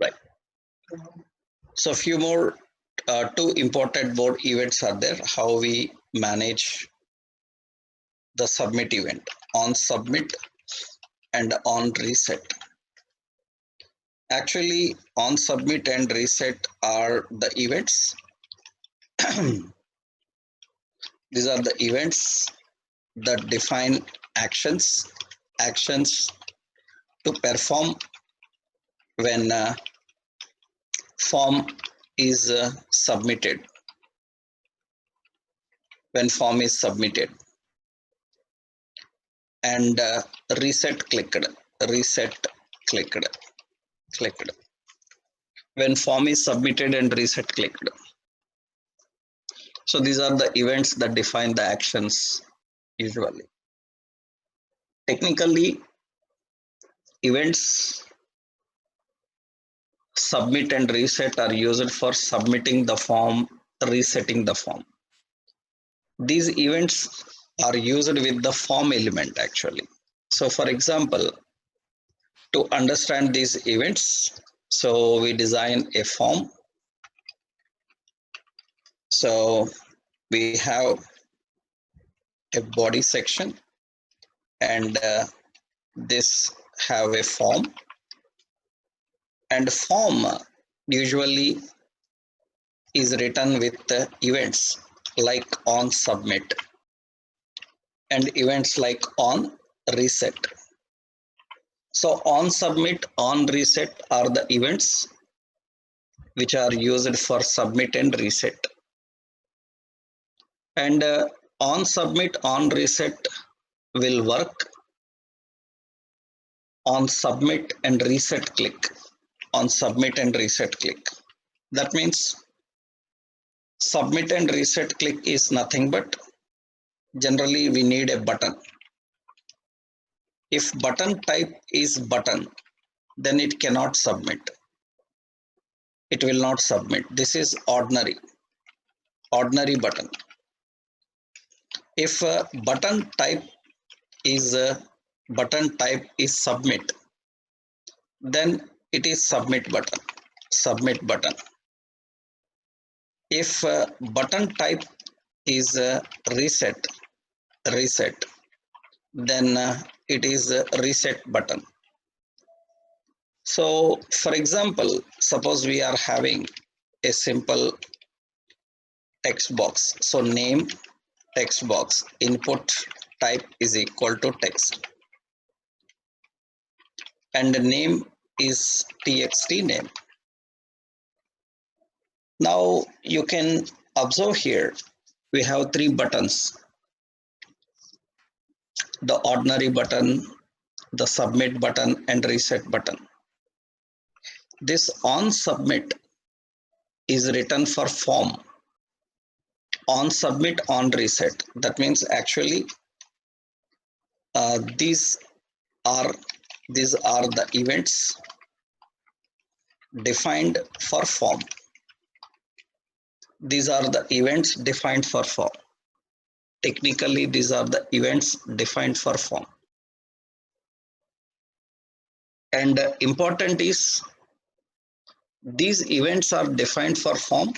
Right. So few more, two important more events are there. How we manage the submit event, on submit and on reset. Actually, on submit and reset are the events. These are the events that define actions to perform when form is submitted. When form is submitted and reset clicked, reset clicked, clicked. When form is submitted and reset clicked. So these are the events that define the actions usually. Technically, events submit and reset are used for submitting the form, resetting the form. These events are used with the form element actually. So for example, to understand these events, so we design a form. So we have a body section and this have a form, and form usually is written with events like on submit and events like on reset. So on submit, on reset are the events which are used for submit and reset. And on submit, on reset will work on submit and reset click, on submit and reset click. That means submit and reset click is nothing but generally we need a button. If button type is button, then it cannot submit. It will not submit. This is ordinary button. If button type is submit, then it is submit button. If button type is reset, then it is a reset button. So for example, suppose we are having a simple text box. So name text box, input type is equal to text, and the name is txt name. Now you can observe here we have three buttons: the ordinary button, the submit button, and reset button. This on submit is written for form. On submit, on reset. That means actually these are the events defined for form. These are the events defined for form. Technically, these are the events defined for form. And important is these events are defined for form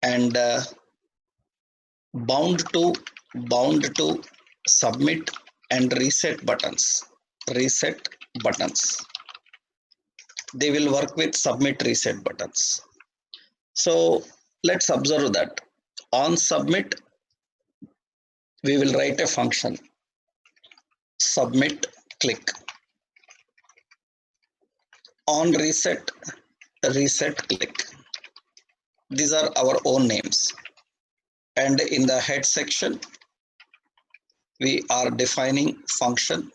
and bound to submit and reset buttons. They will work with submit reset buttons. So let's observe that on submit we will write a function submit click. On reset click. These are our own names, and in the head section we are defining function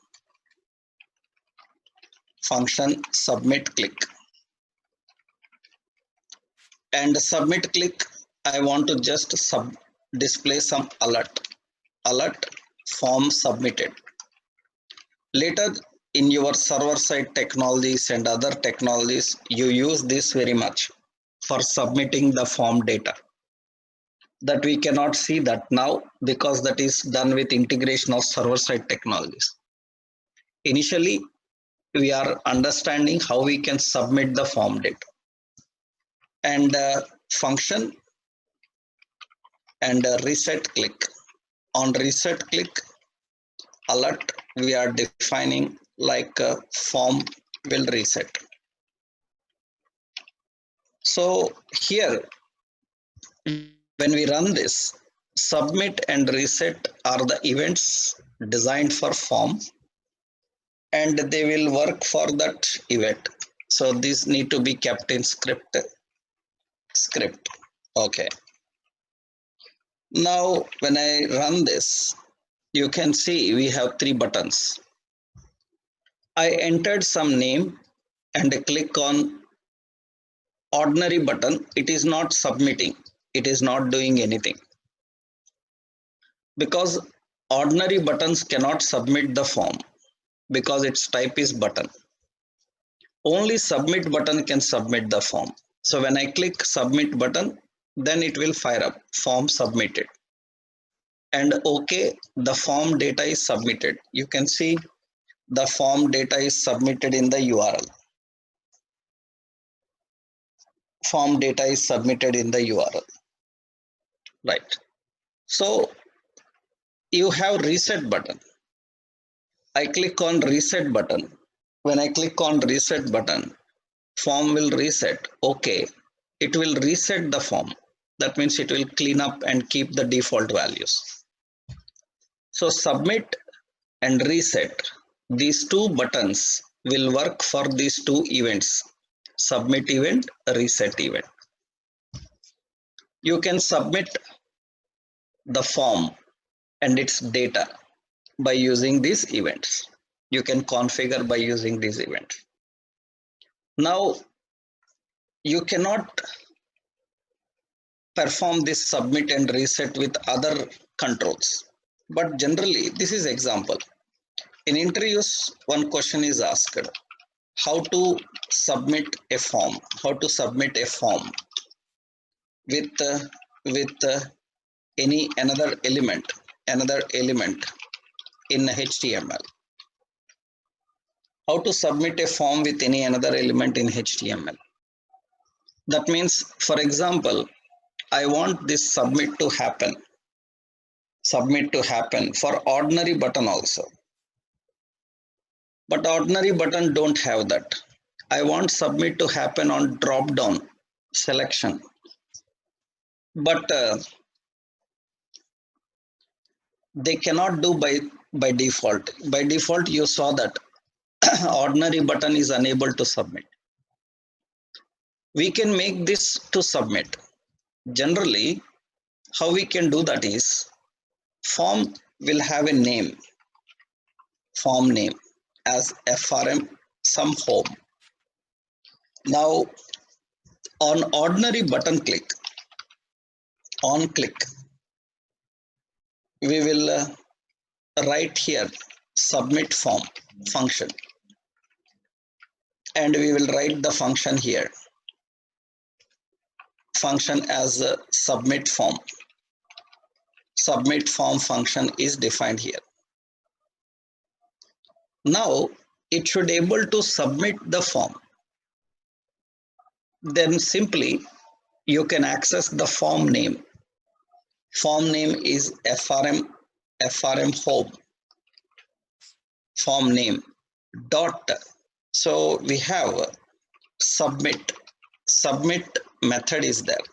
submit click. And submit click, I want to just display some alert form submitted. Later in your server side technologies and other technologies, you use this very much for submitting the form data. That we cannot see that now because that is done with integration of server side technologies. Initially, we are understanding how we can submit the form data. And function and reset click. On reset click, alert, we are defining like form will reset. So here, when we run this, submit and reset are the events designed for form, and they will work for that event. So these need to be kept in script. Okay. Now when I run this, you can see we have 3 buttons. I entered some name and click on ordinary button. It is not submitting. It is not doing anything, because ordinary buttons cannot submit the form because its type is button. Only submit button can submit the form. So when I click submit button, then it will fire up form submitted. And okay, the form data is submitted. You can see the form data is submitted in the URL. Form data is submitted in the URL. Right. So you have reset button. I click on reset button. When I click on reset button, form will reset. Okay. It will reset the form. That means it will clean up and keep the default values. So submit and reset, these 2 buttons will work for these 2 events, submit event, reset event. You can submit the form and its data by using these events. You can configure by using these events. Now you cannot perform this submit and reset with other controls, but generally this is example. In interviews, one question is asked: how to submit a form? How to submit a form with any another element in HTML? How to submit a form with any another element in HTML? That means, for example, I want this submit to happen for ordinary button also. But ordinary button don't have that. I want submit to happen on drop down selection. But they cannot do by default. By default, you saw that ordinary button is unable to submit. We can make this to submit. Generally, how we can do that is, form will have a name, form name as FRM some home. Now on ordinary button click, on click, we will write here submit form function, and we will write the function here, function as a submit form. Submit form function is defined here. Now it should able to submit the form. Then simply you can access the form name. Form name is FRM home form name dot. So we have submit method is there.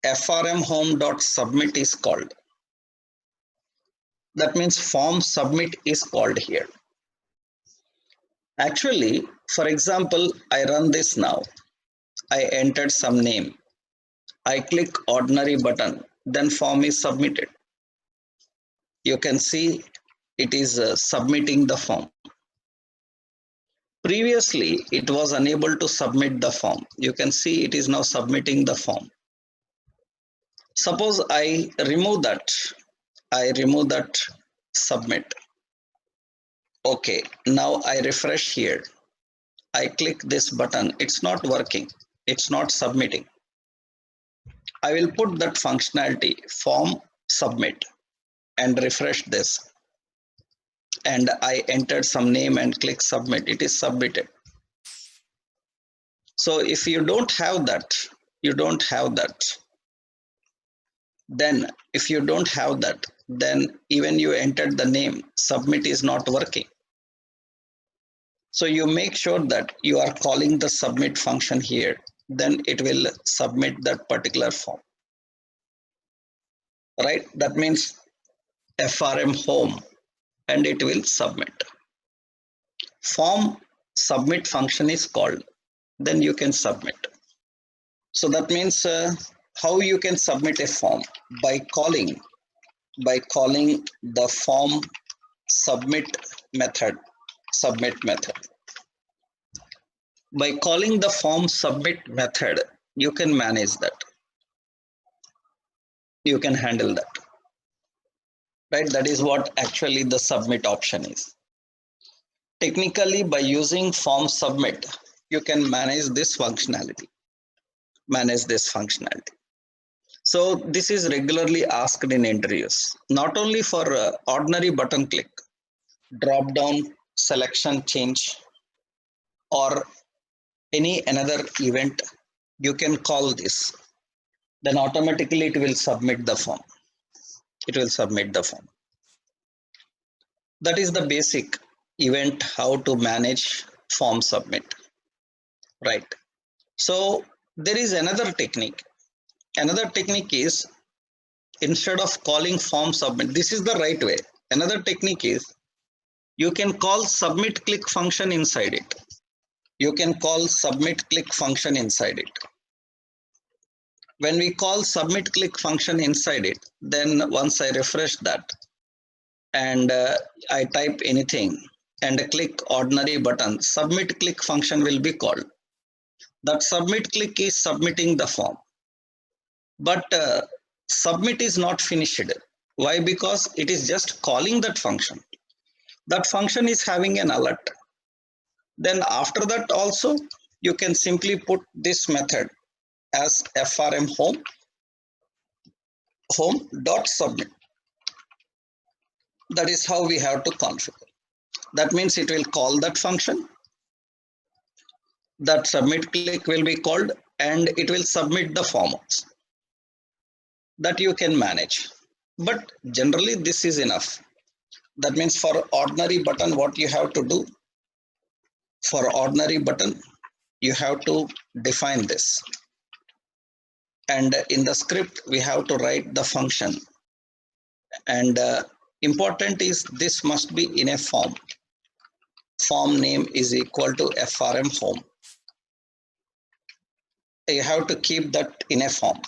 FRM home dot submit is called. That means form submit is called here. Actually, for example, I run this now. I entered some name. I click ordinary button, then form is submitted. You can see it is submitting the form. Previously, it was unable to submit the form. You can see it is now submitting the form. Suppose I remove that. Submit. Okay, now I refresh here. I click this button. It's not working. It's not submitting. I will put that functionality form submit and refresh this. and I entered some name and click submit, it is submitted. So if you don't have that, you don't have that, then if you don't have that, then even you entered the name, submit is not working. So you make sure that you are calling the submit function here, then it will submit that particular form, right? That means FRM home, and it will submit. Form submit function is called, then you can submit. So that means how you can submit a form? By calling the form submit method. By calling the form submit method, you can manage that. You can handle that, right? That is what actually the submit option is. Technically, by using form submit, you can manage this functionality. So this is regularly asked in interviews, not only for ordinary button click, drop down, selection change, or any another event. You can call this, then automatically it will submit the form. That is the basic event how to manage form submit, right? So there is another technique. Another technique is, instead of calling form submit, this is the right way. Another technique is, you can call submit click function inside it. When we call submit click function inside it, then once I refresh that and I type anything and click ordinary button, submit click function will be called. That submit click is submitting the form, but submit is not finished. Why? Because it is just calling that function. That function is having an alert. Then after that also, you can simply put this method as frm home dot submit. That is how we have to configure. That means it will call that function, that submit click will be called, and it will submit the form also. That you can manage. But generally this is enough. That means for ordinary button, what you have to do, for ordinary button, you have to define this. And in the script, we have to write the function. And important is this must be in a form. Form name is equal to frm home. You have to keep that in a form.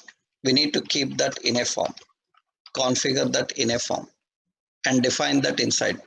We need to keep that in a form, configure that in a form, and define that inside.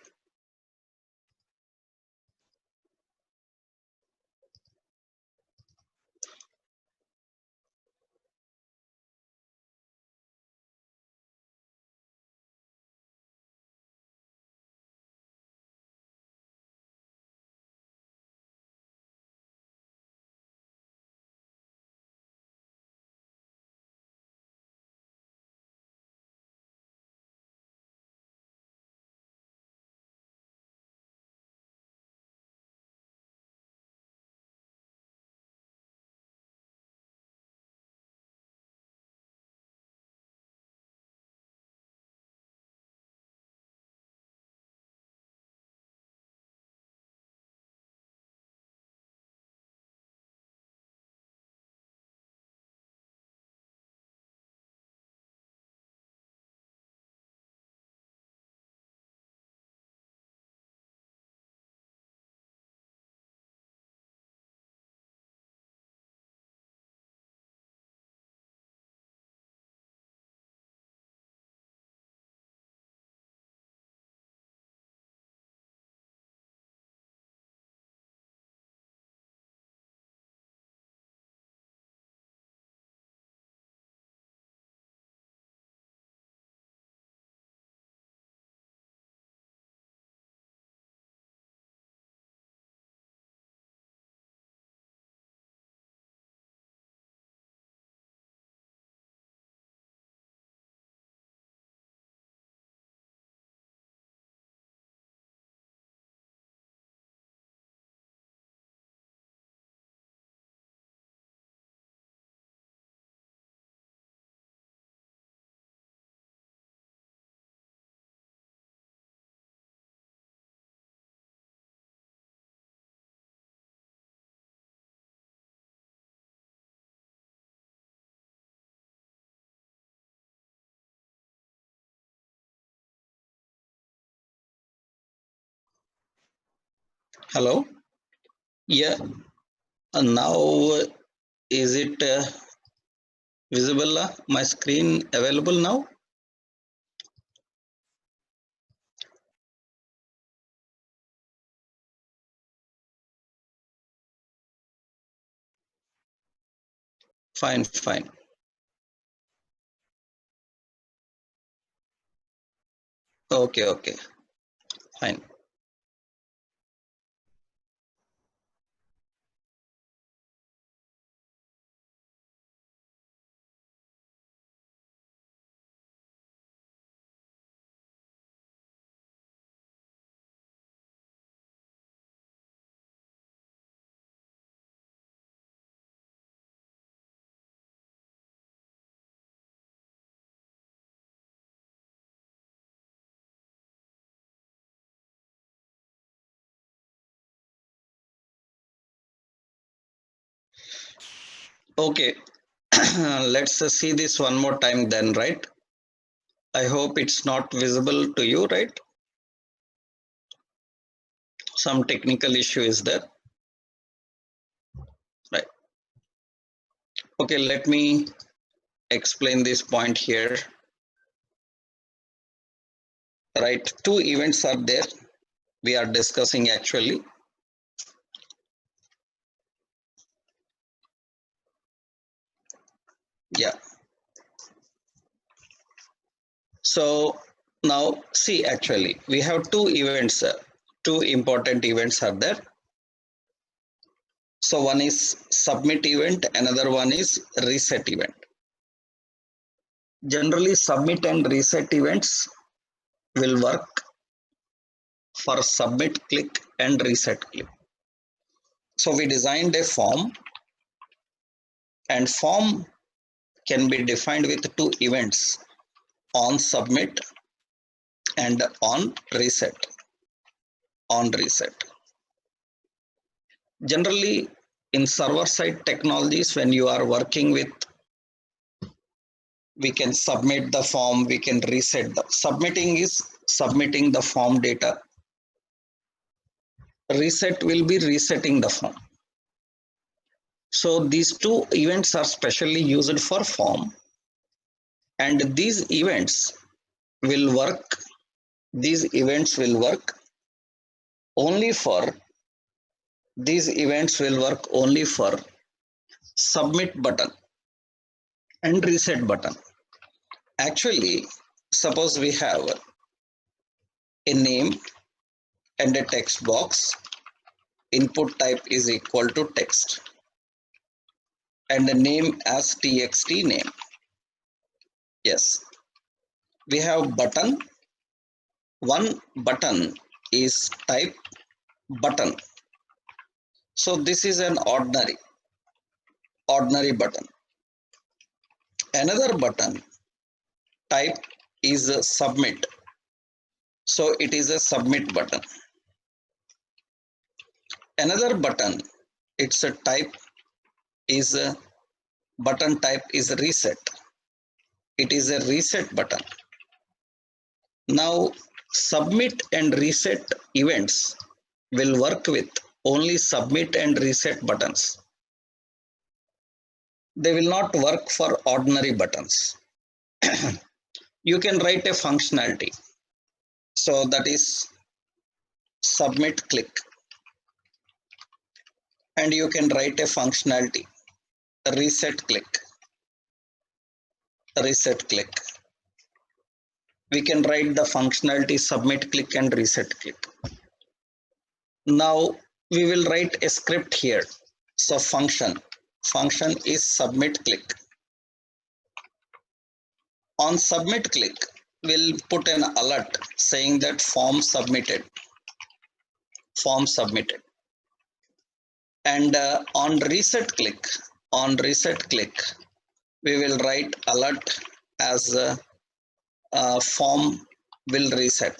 Hello. Yeah. Now is it visible? My screen available now? Fine, fine. Okay, okay, fine. Okay. Let's see this one more time then, right? I hope it's not visible to you, right? Some technical issue is there, right? Okay, let me explain this point here. Right, two events are there we are discussing actually. Yeah. So now see, actually we have two events, two important events are there. So one is submit event, another one is reset event. Generally submit and reset events will work for submit click and reset click. So we designed a form, and form can be defined with two events, on submit and on reset. On reset. Generally, in server side technologies, when you are working with, we can submit the form, we can reset the submitting is submitting the form data. Reset will be resetting the form. So these two events are specially used for form, and these events will work. These events will work only for these events will work only for submit button and reset button. Actually, suppose we have a name and a text box. Input type is equal to text and the name as txt name. Yes, we have button. One button is type button. So this is an ordinary button. Another button type is a submit. So it is a submit button. Another button, its a type is a button type is reset. It is a reset button. Now submit and reset events will work with only submit and reset buttons. They will not work for ordinary buttons. You can write a functionality. So that is submit click, and you can write a functionality reset click. Reset click. We can write the functionality submit click and reset click. Now we will write a script here. So function is submit click. On submit click, we'll put an alert saying that form submitted. And on reset click, we will write alert as form will reset.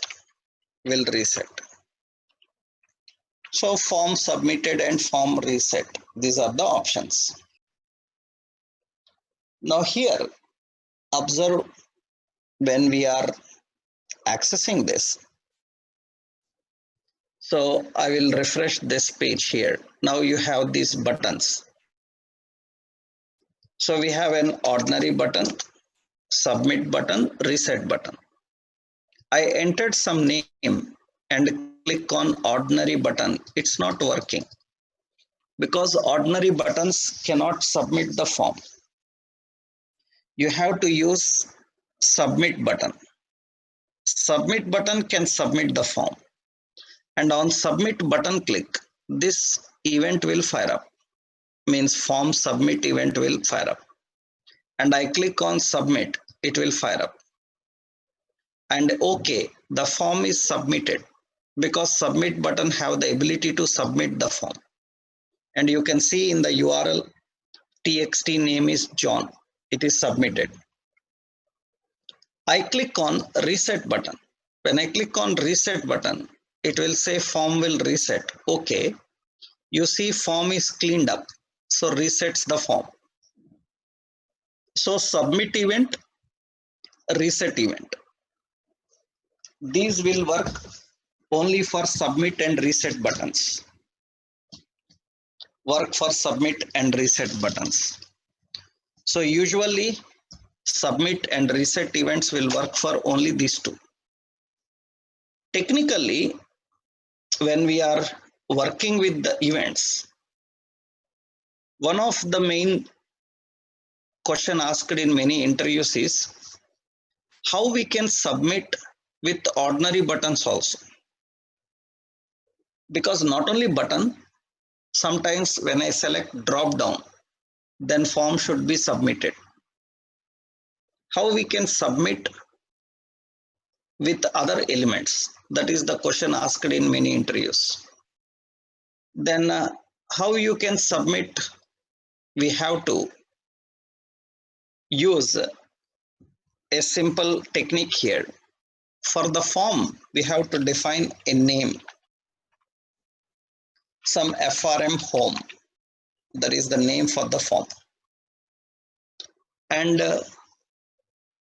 So form submitted and form reset. These are the options. Now here, observe when we are accessing this. So I will refresh this page here. Now you have these buttons. So we have an ordinary button, submit button, reset button. I entered some name and click on ordinary button. It's not working because ordinary buttons cannot submit the form. You have to use submit button. Submit button can submit the form. And on submit button click, this event will fire up. Means form submit event will fire up. And I click on submit, it will fire up. And okay, the form is submitted because submit button have the ability to submit the form. And you can see in the URL txt name is John. It is submitted. I click on reset button. When I click on reset button, it will say form will reset. Okay, you see form is cleaned up. So resets the form. So submit event, reset event. These will work only for submit and reset buttons. Work for submit and reset buttons. So usually submit and reset events will work for only these two. Technically, when we are working with the events, one of the main question asked in many interviews is how we can submit with ordinary buttons also. Because not only button, sometimes when I select drop down, then form should be submitted. How we can submit with other elements? That is the question asked in many interviews. Then how you can submit? We have to use a simple technique here. For the form, we have to define a name, some FRM home. That is the name for the form. And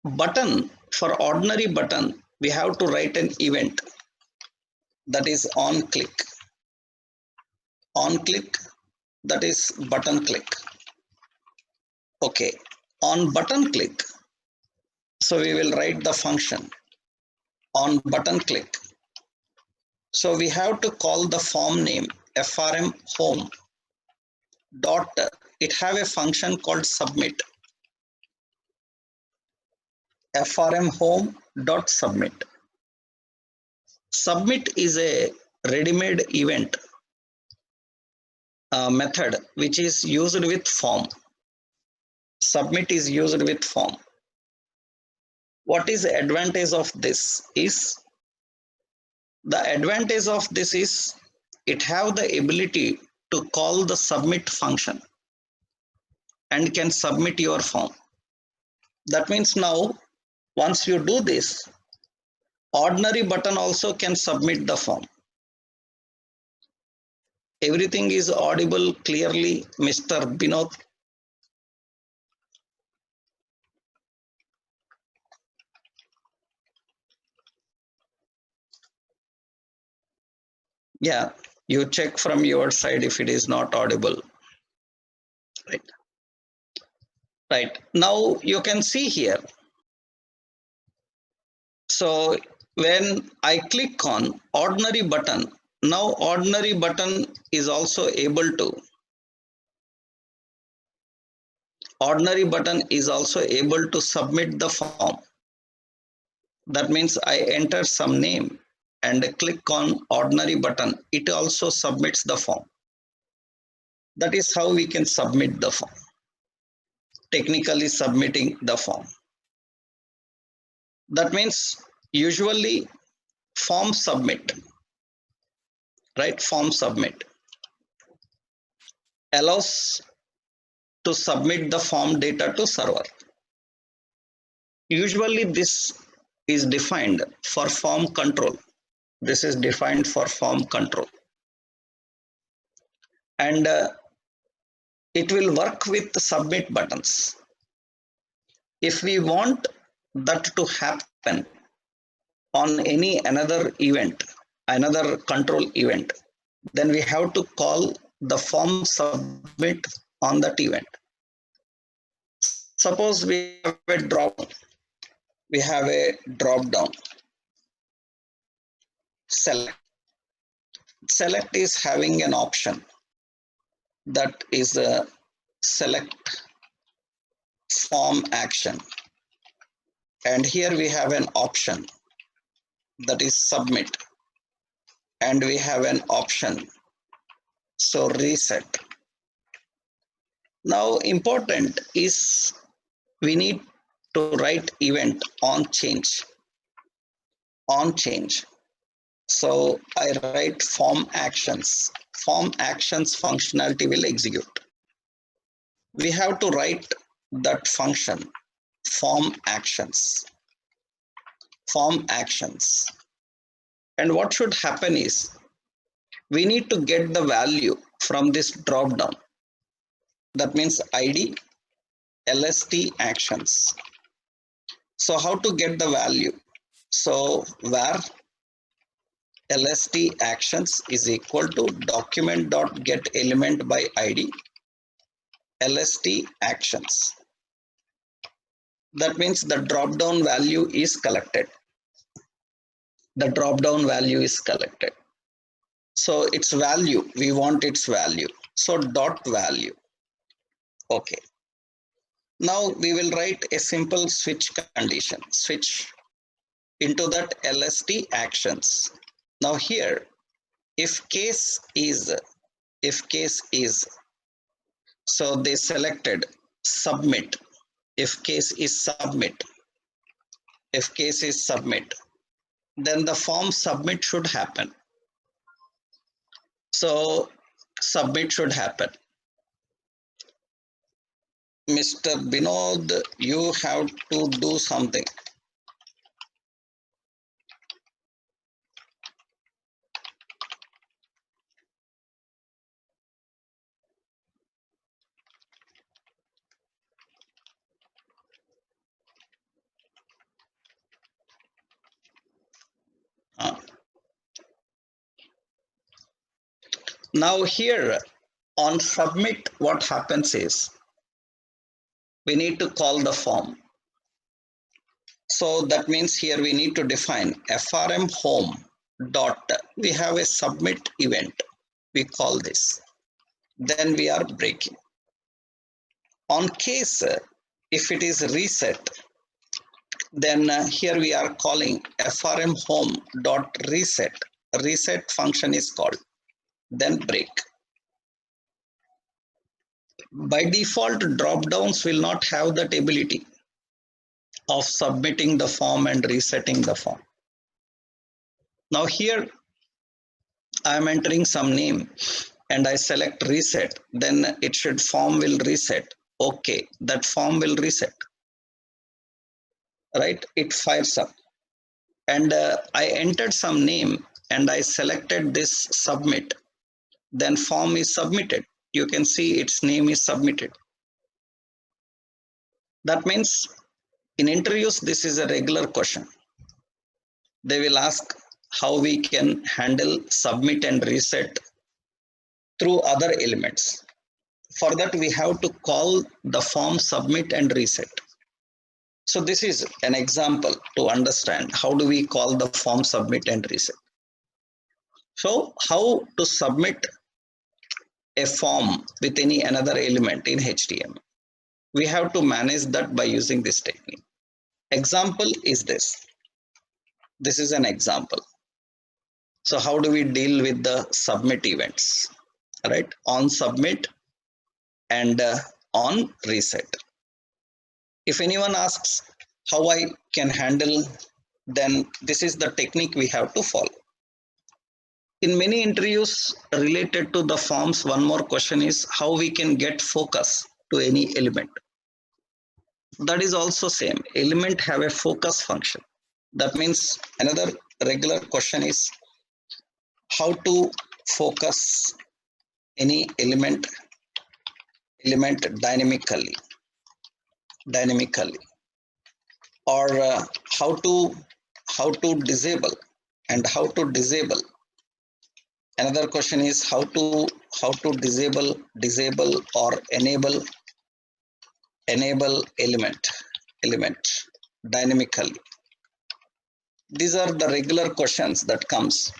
button, for ordinary button, we have to write an event that is on click. On click, that is button click. Okay, on button click, so we will write the function on button click. So we have to call the form name FRM home dot, it have a function called submit. FRM home dot submit. Submit is a ready-made event method which is used with form. Submit is used with form. What is the advantage of this is, the advantage of this is it have the ability to call the submit function and can submit your form. That means now once you do this, ordinary button also can submit the form. Everything is audible clearly, Mr. Binod? Yeah, you check from your side if it is not audible. Right. Right. Now you can see here. So when I click on ordinary button, now ordinary button is also able to submit the form. That means I enter some name and click on ordinary button. It also submits the form. That is how we can submit the form. Technically submitting the form. That means usually form submit, right? Form submit allows to submit the form data to server. Usually this is defined for form control. This is defined for form control. And it will work with the submit buttons. If we want that to happen on any another event, another control event, then we have to call the form submit on that event. Suppose we have a drop, we have a drop down. Select is having an option that is a select form action, and here we have an option that is submit, and we have an option so reset. Now important is we need to write event on change. So I write form actions functionality will execute. We have to write that function form actions. And what should happen is we need to get the value from this drop down. That means ID LST actions. So how to get the value? So var LST actions is equal to document.getElement by ID LST actions. That means the drop down value is collected. So its value, we want its value. So dot value. Okay. Now we will write a simple switch condition. Switch into that LST actions. Now here, if case is, so they selected submit. If case is submit, then the form submit should happen. So submit should happen. Mr. Binod, you have to do something. Now here on submit, what happens is we need to call the form. So that means here we need to define frm home dot, we have a submit event, we call this. Then we are breaking. On case, if it is reset, then here we are calling frm home dot reset. Reset function is called. Then break. By default, drop downs will not have that ability of submitting the form and resetting the form. Now here I am entering some name and I select reset, then it should form will reset. Okay, that form will reset, right? It fires up. And I entered some name and I selected this submit, then form is submitted. You can see its name is submitted. That means in interviews, this is a regular question. They will ask how we can handle submit and reset through other elements. For that, we have to call the form submit and reset. So this is an example to understand how do we call the form submit and reset. So how to submit a form with any another element in HTML. We have to manage that by using this technique. Example is this. This is an example. So how do we deal with the submit events, right? On submit and on reset. If anyone asks how I can handle, then this is the technique we have to follow. In many interviews related to the forms, one more question is how we can get focus to any element. That is also same. Element have a focus function. That means another regular question is how to focus any element dynamically, or how to disable Another question is how to disable or enable element dynamically. These are the regular questions that comes.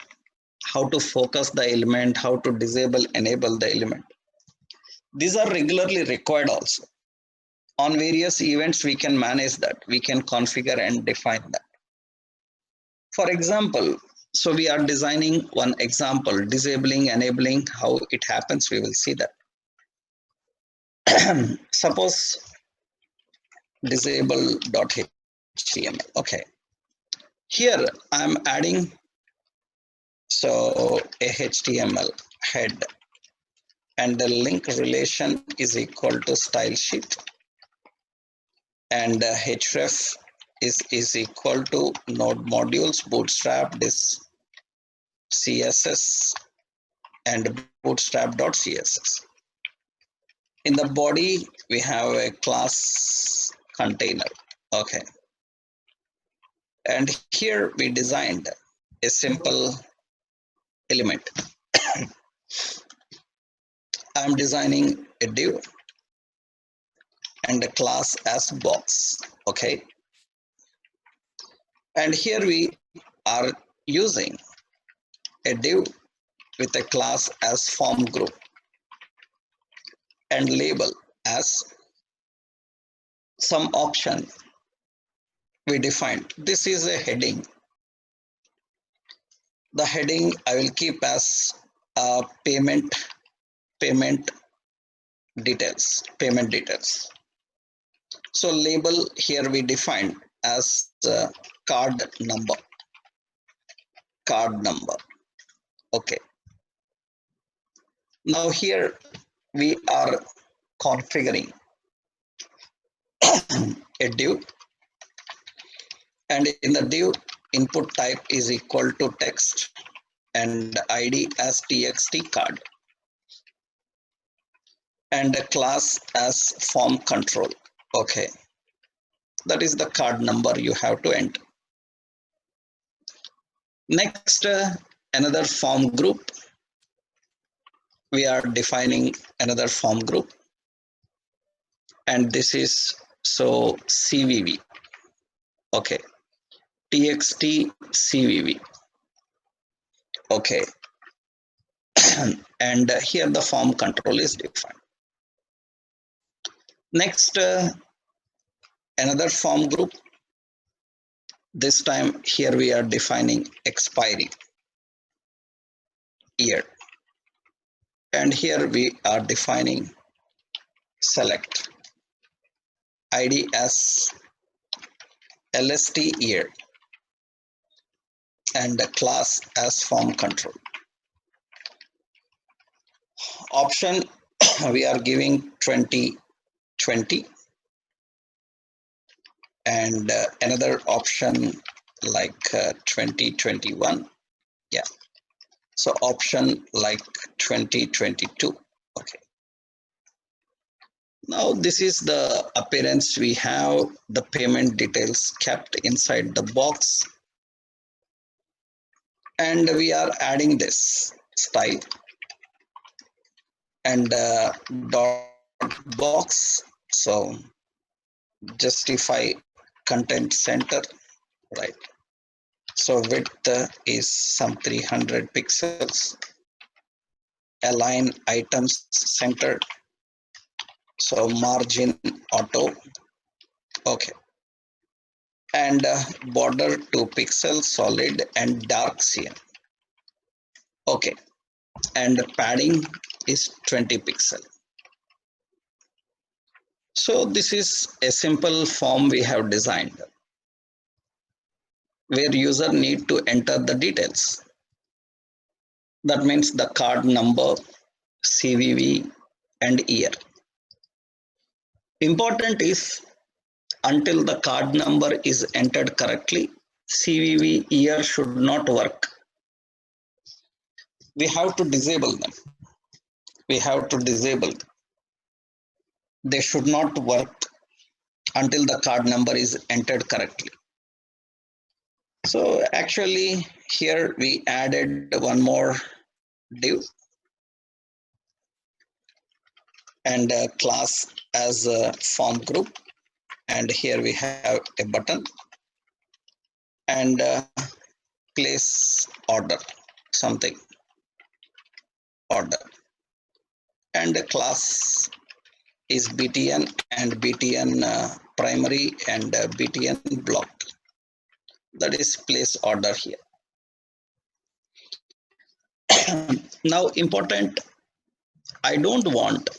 How to focus the element, how to enable the element. These are regularly required also. On various events, we can manage that. We can configure and define that. For example, so we are designing one example, disabling, enabling, how it happens, we will see that. Suppose disable.html. Okay. Here I'm adding so a HTML head and the link relation is equal to style sheet and href is equal to node modules bootstrap this css and bootstrap.css. In the body we have a class container. Okay, and here we designed a simple element. I'm designing a div and a class as box. Okay, and here we are using a div with a class as form group and label as some option we defined. This is a heading. The heading I will keep as payment details. So label here we defined as card number. Okay. Now here we are configuring a div, and in the div input type is equal to text and id as txt card and a class as form control. Okay, that is the card number you have to enter. Next, another form group. We are defining another form group, and this is so CVV. Okay, txt CVV. Okay, and here the form control is defined. Next, another form group. This time here we are defining expiry year, and here we are defining select id as lst year and the class as form control. Option we are giving 2020 and another option like 2021. Yeah, so option like 2022. Okay, now this is the appearance. We have the payment details kept inside the box, and we are adding this style and dot box. So justify content center, right? So width is some 300 pixels. Align items centered. So margin auto. Okay. And border 2 pixels solid and dark cyan. Okay. And padding is 20 pixel. So this is a simple form we have designed where user need to enter the details. That means the card number, CVV and year. Important is until the card number is entered correctly, CVV year should not work. We have to disable them. They should not work until the card number is entered correctly. So actually here we added one more div, and class as a form group, and here we have a button, and place order, something order, and the class is btn and btn primary and btn block, that is place order here. Now important, I don't want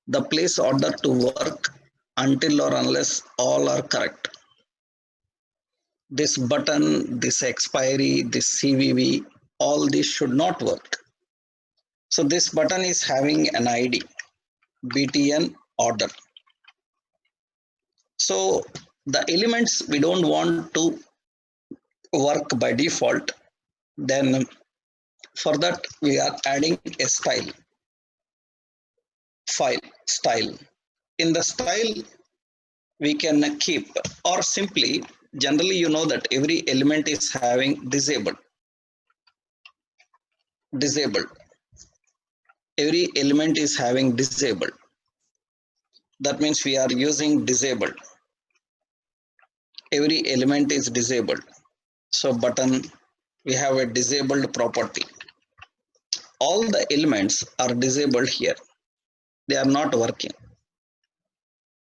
the place order to work until or unless all are correct. This button, this expiry, this CVV, all this should not work. So this button is having an ID, BTN order. So the elements we don't want to work by default, then for that we are adding a style, file, style. In the style, we can keep, or simply, generally you know that every element is having disabled. Every element is having disabled. That means we are using disabled. Every element is disabled. So button, we have a disabled property. All the elements are disabled here. They are not working.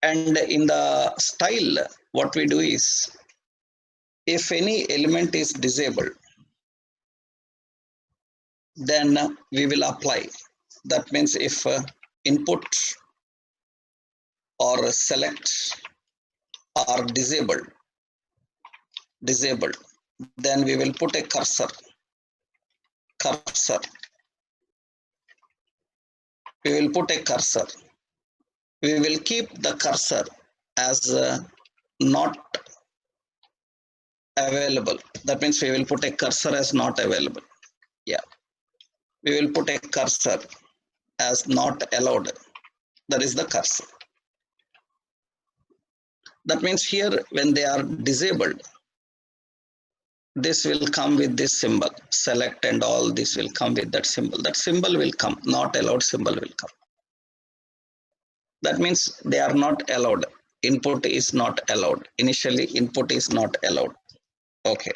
And in the style, what we do is, if any element is disabled, then we will apply. That means if input or select are disabled, then we will put a cursor. We will put a cursor. We will keep the cursor as not available. That means we will put a cursor as not available. Yeah. We will put a cursor as not allowed. That is the cursor. That means here when they are disabled, this will come with this symbol, select and all this will come with that symbol. That symbol will come, not allowed symbol will come. That means they are not allowed. Input is not allowed. Initially input is not allowed. Okay.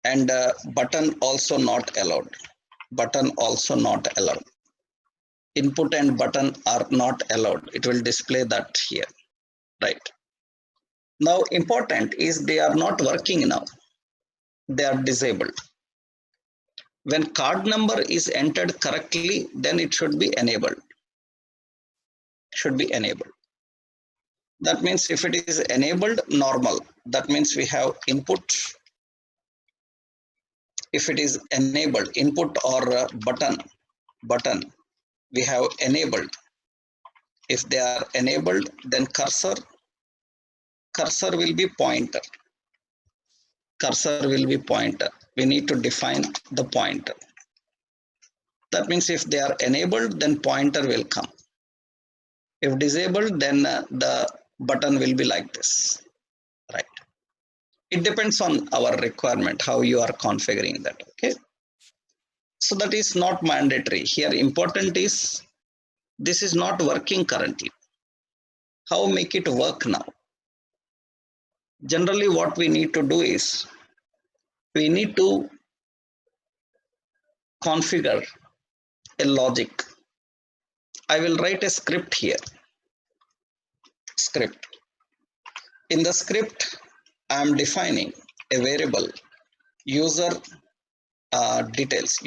And button also not allowed. Button also not allowed. Input and button are not allowed. It will display that here, right? Now important is they are not working now. They are disabled. When card number is entered correctly, then it should be enabled. That means if it is enabled, normal. That means we have input. If it is enabled, input or button, we have enabled. If they are enabled, then cursor will be pointer. We need to define the pointer. That means if they are enabled, then pointer will come. If disabled, then the button will be like this, right? It depends on our requirement, how you are configuring that, okay? So that is not mandatory. Here important is, this is not working currently. How make it work now? Generally what we need to do is, we need to configure a logic. I will write a script here. In the script, I am defining a variable user details.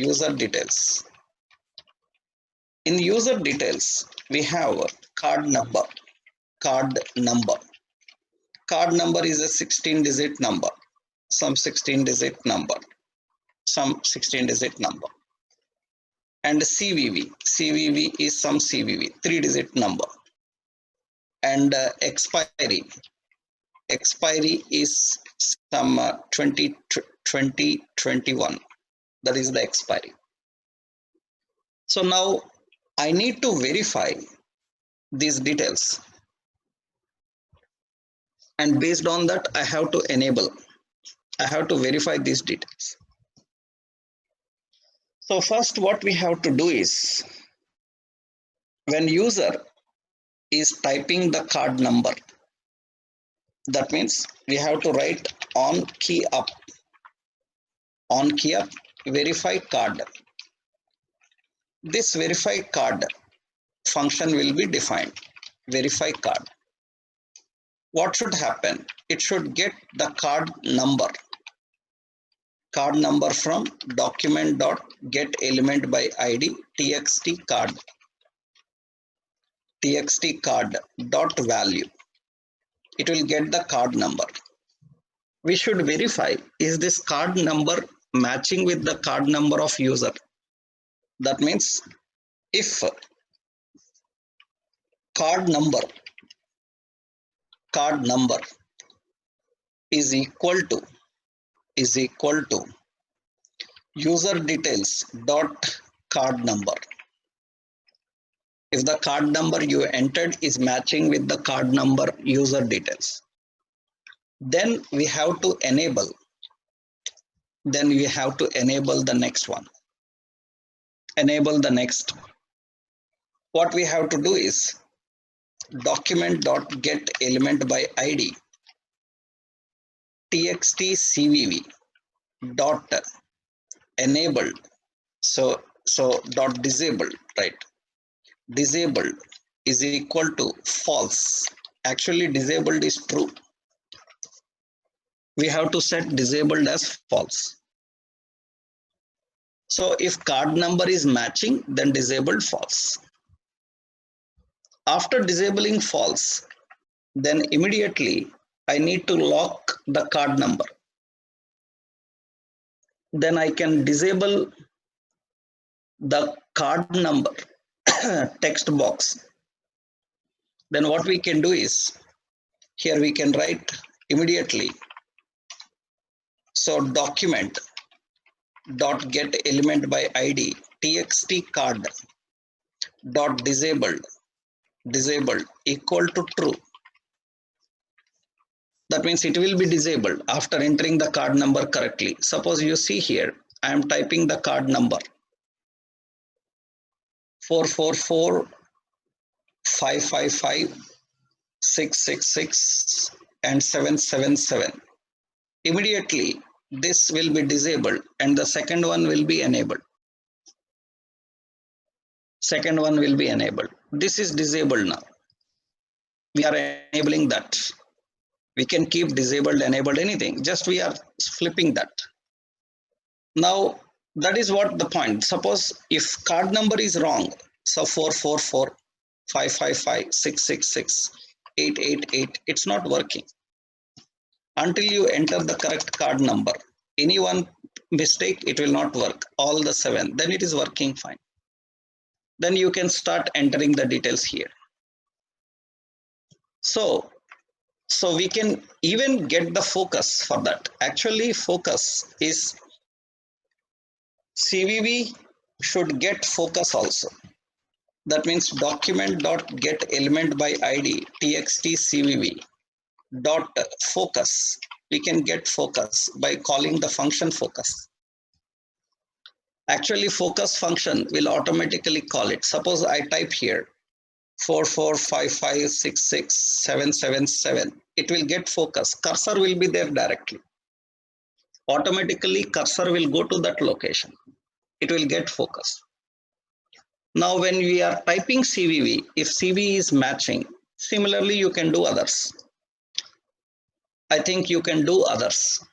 In user details, we have card number. Card number is a 16-digit number. Some 16-digit number. And CVV is some CVV, 3-digit number. And expiry is some 2021. That is the expiry. So now I need to verify these details. And based on that, I have to enable. I have to verify these details. So first what we have to do is, when user is typing the card number, that means we have to write on key up, verify card. This verify card function will be defined. Verify card. What should happen? It should get the card number from document.getElementById txt card dot value. It will get the card number. We should verify, is this card number matching with the card number of user? That means if card number is equal to user details dot card number. If the card number you entered is matching with the card number user details, then we have to enable the next one. What we have to do is document.getElementById txt cvv dot enabled, so dot disabled, right? Disabled is equal to false. Actually disabled is true. We have to set disabled as false. So if card number is matching, then disabled false. After disabling false, then immediately I need to lock the card number. Then I can disable the card number text box. Then what we can do is, here we can write immediately. So document dot get element by id txt card dot disabled equal to true. That means it will be disabled after entering the card number correctly. Suppose you see here, I am typing the card number 444-555-666 and 777. Immediately this will be disabled and the second one will be enabled. This is disabled now. We are enabling that. We can keep disabled, enabled, anything. Just we are flipping that. Now that is what the point. Suppose if card number is wrong, so 444-555-666-888, it's not working. Until you enter the correct card number, any one mistake, it will not work. All the 7, then it is working fine. Then you can start entering the details here. So we can even get the focus for that. Actually, focus is CVV should get focus also. That means document.getElementById txt cvv dot focus. We can get focus by calling the function focus. Actually, focus function will automatically call it. Suppose I type here 445566777. It will get focus. Cursor will be there directly. Automatically, cursor will go to that location. It will get focus. Now, when we are typing CVV, if CV is matching, similarly, you can do others. I think you can do others,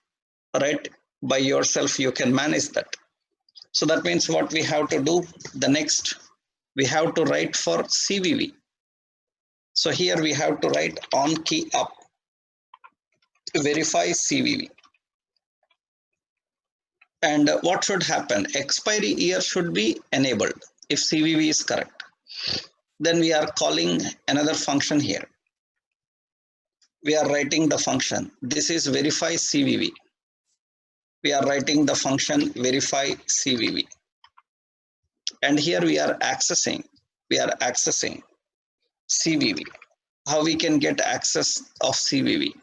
right? By yourself, you can manage that. So that means what we have to do, the next, we have to write for CVV. So here we have to write on key up, verify CVV. And what should happen? Expiry year should be enabled if CVV is correct. Then we are calling another function here. We are writing the function. This is verify CVV. We are writing the function verify CVV. And here we are accessing CVV. How we can get access of CVV?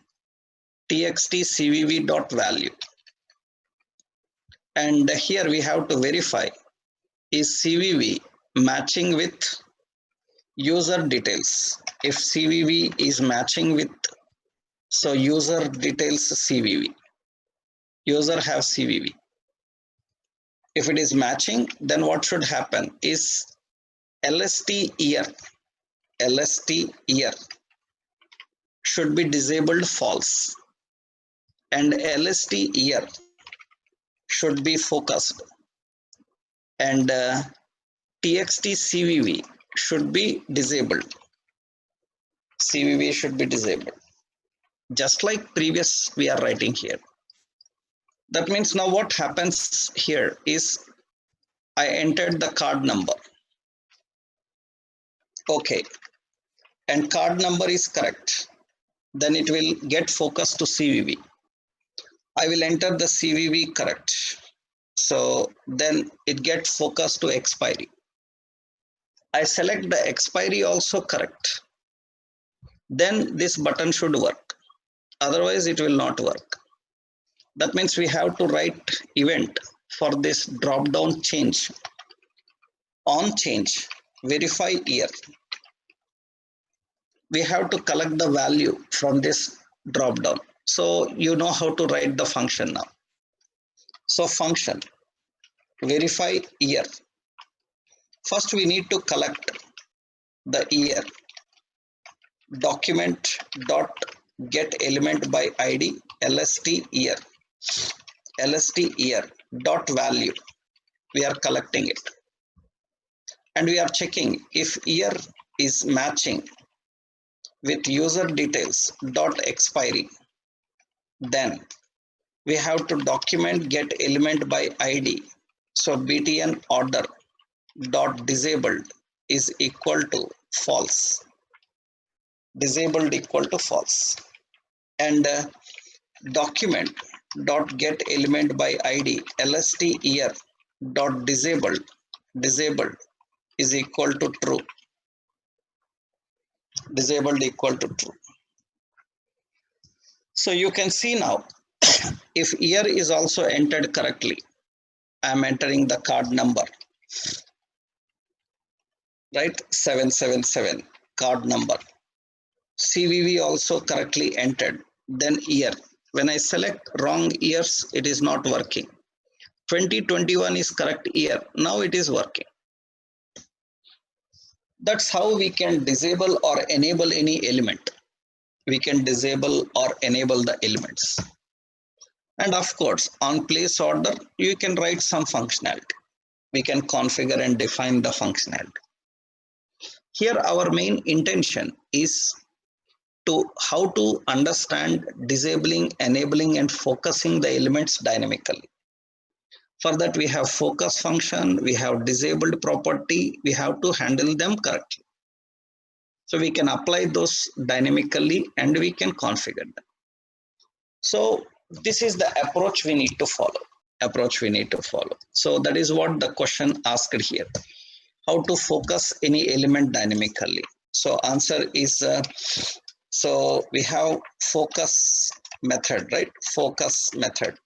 txt cvv dot value. And here we have to verify is CVV matching with user details? If CVV is matching with, so user details CVV, user have CVV. If it is matching, then what should happen is LST year, LST year should be disabled false, and LST year should be focused, and TXT CVV should be disabled. CVV should be disabled. Just like previous we are writing here. That means now what happens here is I entered the card number. Okay. And card number is correct. Then it will get focused to CVV. I will enter the CVV correct. So then it gets focused to expiry. I select the expiry also correct. Then this button should work. Otherwise it will not work. That means we have to write event for this drop down change. On change, verify year. We have to collect the value from this drop down. So you know how to write the function now. So function, verify year. First we need to collect the year. Document dot get element by ID LST year. LST year dot value. We are collecting it. And we are checking if year is matching with user details dot expiry. Then we have to document get element by ID. So btn order dot disabled is equal to false. Disabled equal to false. And document dot get element by ID LST year dot disabled is equal to true. Disabled equal to true. So you can see now if year is also entered correctly, I am entering the card number, right? 777 card number. CVV also correctly entered. Then year. When I select wrong years, it is not working. 2021 is correct year. Now it is working. That's how we can disable or enable any element. We can disable or enable the elements. And of course, on place order, you can write some functionality. We can configure and define the functionality. Here, our main intention is to how to understand disabling, enabling, and focusing the elements dynamically. For that, we have focus function, we have disabled property, we have to handle them correctly. So we can apply those dynamically and we can configure them. So this is the approach we need to follow. So that is what the question asked here. How to focus any element dynamically. So answer is, so we have focus method, right? Focus method.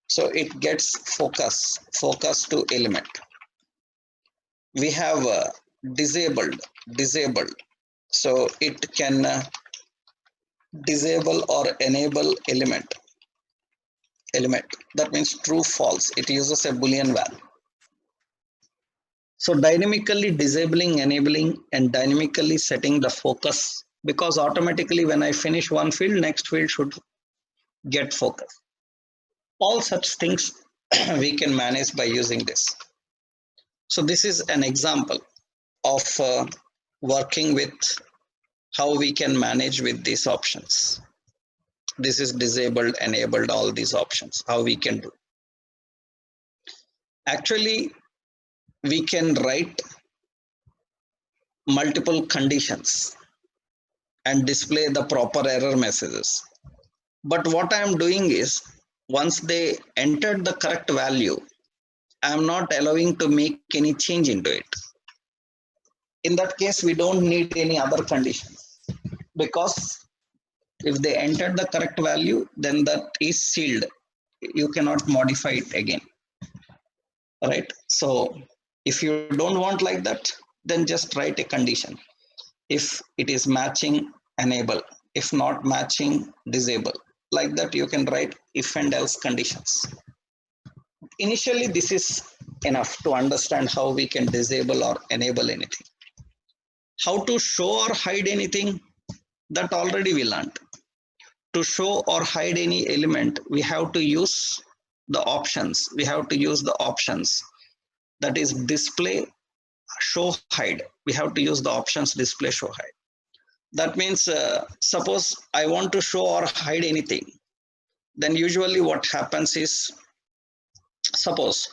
So it gets focus to element. We have disabled. So it can disable or enable element. That means true, false. It uses a Boolean value. So dynamically disabling, enabling, and dynamically setting the focus, because automatically when I finish one field, next field should get focus. All such things we can manage by using this. So this is an example of working with how we can manage with these options. This is disabled, enabled, all these options, how we can do. Actually, we can write multiple conditions and display the proper error messages. But what I am doing is, once they entered the correct value, I am not allowing to make any change into it. In that case, we don't need any other conditions, because if they entered the correct value, then that is sealed. You cannot modify it again. Right? So If you don't want like that, then just write a condition. If it is matching, enable. If not matching, disable. Like that, you can write if and else conditions. Initially, this is enough to understand how we can disable or enable anything. How to show or hide anything, that already we learned. To show or hide any element, we have to use the options. We have to use the options. That is display, show, hide. We have to use the options display, show, hide. That means suppose I want to show or hide anything, then usually what happens is, suppose,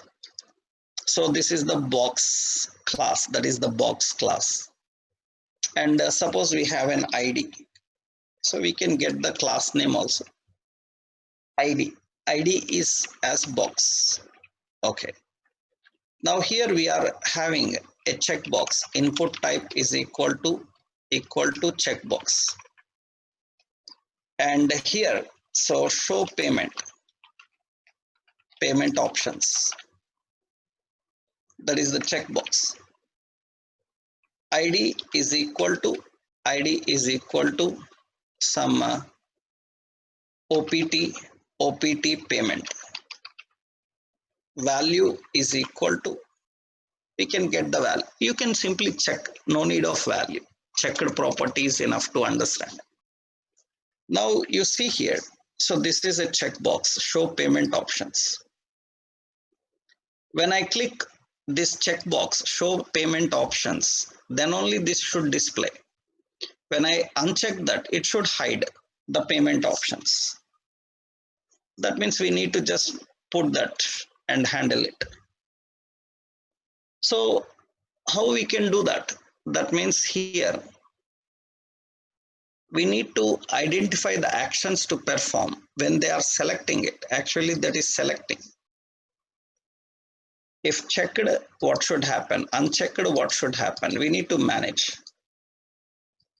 so this is the box class, that is the box class. And suppose we have an ID. So we can get the class name also. ID is as box. Okay. Now here we are having a checkbox. Input type is equal to checkbox. And here, so show payment options. That is the checkbox. ID is equal to some OPT payment. Value is equal to, we can get the value. You can simply check, no need of value. Checked property is enough to understand. Now you see here, so this is a checkbox, show payment options. When I click this checkbox, show payment options, then only this should display. When I uncheck that, it should hide the payment options. That means we need to just put that and handle it. So how we can do that? That means here we need to identify the actions to perform when they are selecting it. Actually, that is selecting. If checked, what should happen? Unchecked, what should happen? We need to manage.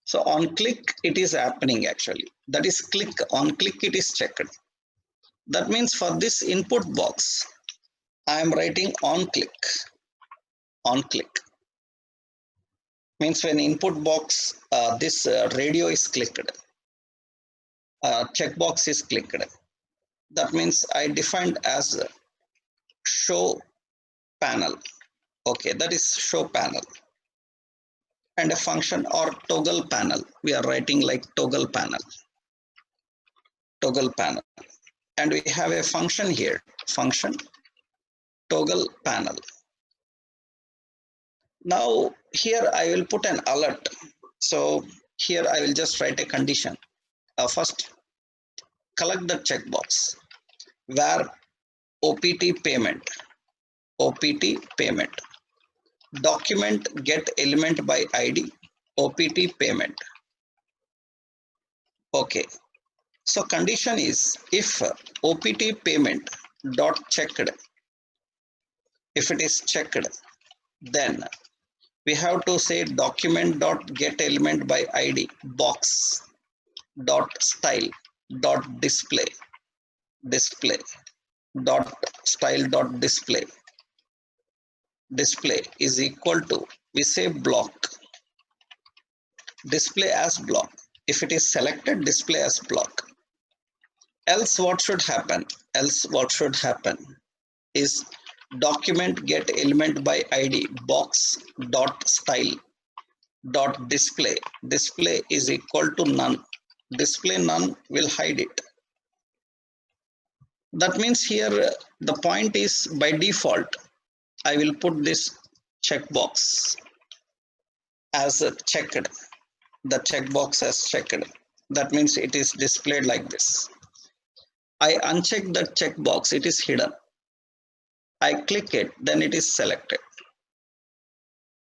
So on click, it is happening actually. That is click, on click, it is checked. That means for this input box, I am writing on click. On click means when input box, this radio is clicked, checkbox is clicked. That means I defined as show panel. Okay, that is show panel. And a function or toggle panel. We are writing like toggle panel. Toggle panel. And we have a function here. Function toggle panel. Now here I will put an alert. So here I will just write a condition. First, collect the checkbox where OPT payment. Document get element by ID, OPT payment. Okay. So condition is if OPT payment dot checked, if it is checked, then we have to say document dot get element by ID box dot style dot display dot style dot display is equal to, we say block, display as block. If it is selected, display as block. Else what should happen? Else what should happen is document get element by ID box dot style dot display is equal to none. Display none will hide it. That means here the point is by default I will put this checkbox as checked, the checkbox as checked. That means it is displayed like this. I uncheck the checkbox, it is hidden. I click it, then it is selected.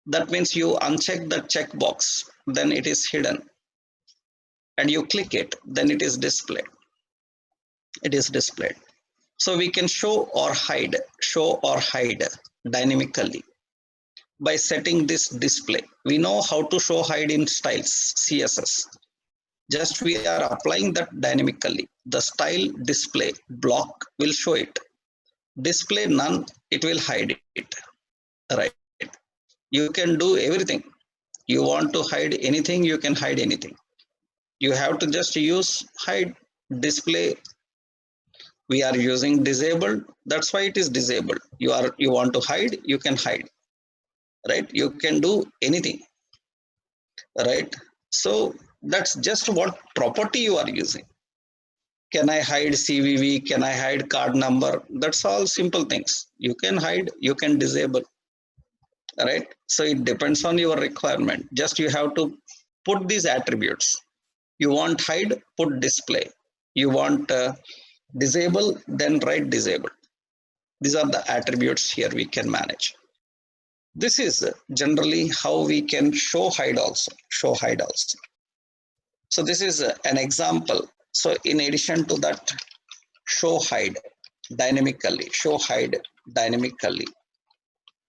That means you uncheck the checkbox, then it is hidden. And you click it, then it is displayed. It is displayed. So we can show or hide dynamically by setting this display. We know how to show hide in styles, CSS. Just we are applying that dynamically. The style display block will show it. Display none, it will hide it. Right. You can do everything. You want to hide anything, you can hide anything. You have to just use hide. Display, we are using disabled, that's why it is disabled. You want to hide, you can hide, right? You can do anything, right? So that's just what property you are using. Can I hide CVV? Can I hide card number? That's all simple things. You can hide, you can disable, right? So it depends on your requirement. Just you have to put these attributes. You want hide, put display. You want disable, then write disable. These are the attributes here we can manage. This is generally how we can show hide also. Show hide also. So this is an example. So in addition to that, show hide dynamically. Show hide dynamically.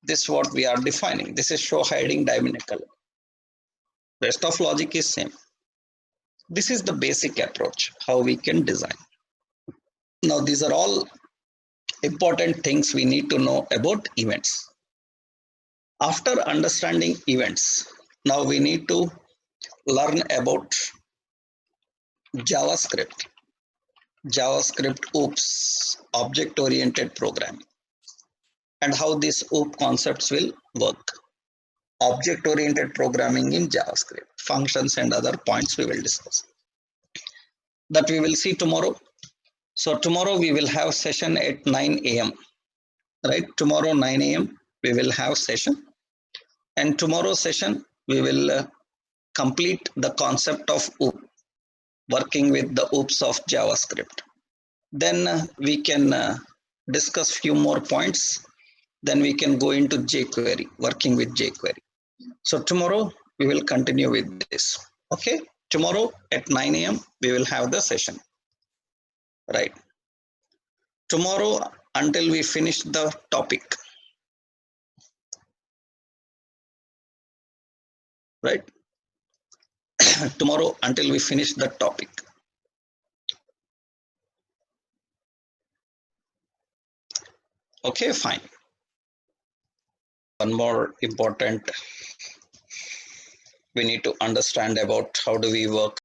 This is what we are defining. This is show hiding dynamically. Rest of logic is same. This is the basic approach how we can design. Now these are all important things we need to know about events. After understanding events, now we need to learn about JavaScript. JavaScript OOPs, object-oriented programming, and how these OOP concepts will work. Object-oriented programming in JavaScript, functions and other points we will discuss. That we will see tomorrow. So tomorrow we will have session at 9 a.m. Right? Tomorrow 9 a.m. we will have session. And tomorrow session we will complete the concept of OOP, working with the OOPs of JavaScript. Then we can discuss few more points. Then we can go into jQuery, working with jQuery. So tomorrow we will continue with this. Okay, tomorrow at 9 a.m. we will have the session. Right. Tomorrow until we finish the topic. Right. Tomorrow until we finish the topic. Okay, fine. One more important, we need to understand about how do we work